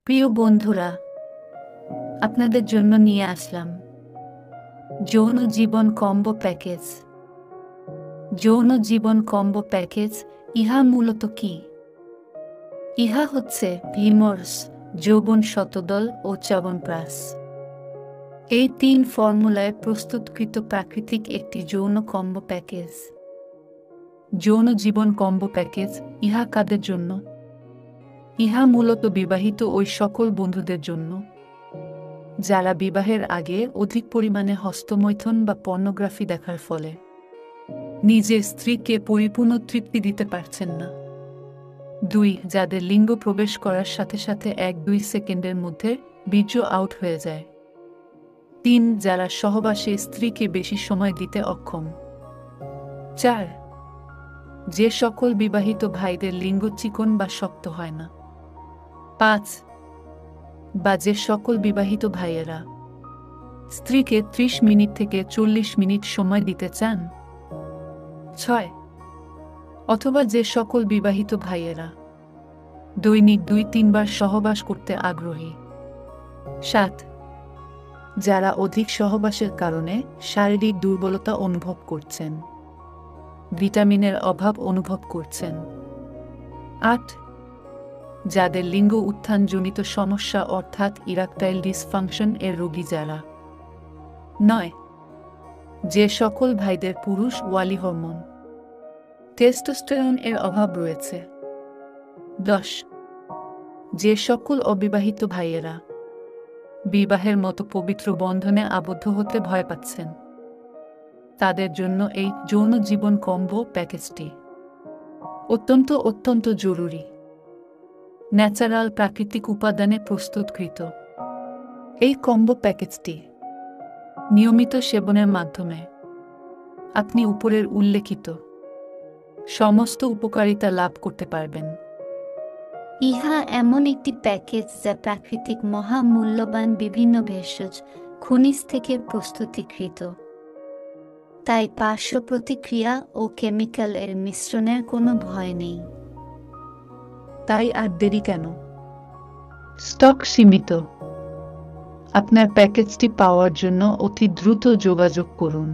প্রিয় বন্ধুরা, আপনাদের জন্য নিয়ে আসলাম যৌন জীবন কম্বো প্যাকেজ। যৌন জীবন কম্বো প্যাকেজ ইহা মূলত কি? ইহা হচ্ছে ভিমর্স, যৌবন শতদল ও চ্যবনপ্রাশ, এই 3 ফর্মুলায় প্রস্তুতকৃত প্রাকৃতিক একটি যৌন কম্বো প্যাকেজ। যৌন জীবন কম্বো প্যাকেজ ইহা কাদের জন্য? ইহা মূলত বিবাহিত ওই সকল বন্ধুদের জন্য যারা বিবাহের আগে অধিক পরিমাণে হস্তমৈথুন বা পর্নোগ্রাফি দেখার ফলে নিজের স্ত্রীকে পরিপূর্ণ তৃপ্তি দিতে পারছেন না। 2. যাদের লিঙ্গ প্রবেশ করার সাথে সাথে 1-2 সেকেন্ডের মধ্যে বীর্য আউট হয়ে যায়। 3. যারা সহবাসে স্ত্রীকে বেশি সময় দিতে অক্ষম। 4. যে সকল বিবাহিত ভাইদের লিঙ্গ চিকন বা শক্ত হয় না। 5. বা যে সকল বিবাহিত ভাইয়েরা স্ত্রীকে 30 মিনিট থেকে 40 মিনিট সময় দিতে চান। 6. অথবা যে সকল বিবাহিত ভাইয়েরা দৈনিক 2-3 বার সহবাস করতে আগ্রহী। 7. যারা অধিক সহবাসের কারণে শারীরিক দুর্বলতা অনুভব করছেন, ভিটামিনের অভাব অনুভব করছেন। 8. যাদের লিঙ্গ উত্থানজনিত সমস্যা অর্থাৎ ইরাকটাইল ডিসফাংশন এর রোগী যারা। 9. যে সকল ভাইদের পুরুষ ওয়ালি হরমোন টেস্টোস্টেরন এর অভাব রয়েছে। 10. যে সকল অবিবাহিত ভাইয়েরা বিবাহের মতো পবিত্র বন্ধনে আবদ্ধ হতে ভয় পাচ্ছেন, তাদের জন্য এই যৌন জীবন কম্বো প্যাকেজটি অত্যন্ত জরুরি। ন্যাচারাল প্রাকৃতিক উপাদানে প্রস্তুতকৃত এই কম্বো প্যাকেজটি নিয়মিত সেবনের মাধ্যমে আপনি উপরের উল্লেখিত সমস্ত উপকারিতা লাভ করতে পারবেন। ইহা এমন একটি প্যাকেজ যা প্রাকৃতিক মহামূল্যবান বিভিন্ন ভেষজ খনিজ থেকে প্রস্তুতিকৃত, তাই পার্শ্ব প্রতিক্রিয়া ও কেমিক্যাল এর মিশ্রণের কোনো ভয় নেই। তাই আর দেরি কেন? স্টক সীমিত। আপনার প্যাকেজটি পাওয়ার জন্য অতি দ্রুত যোগাযোগ করুন।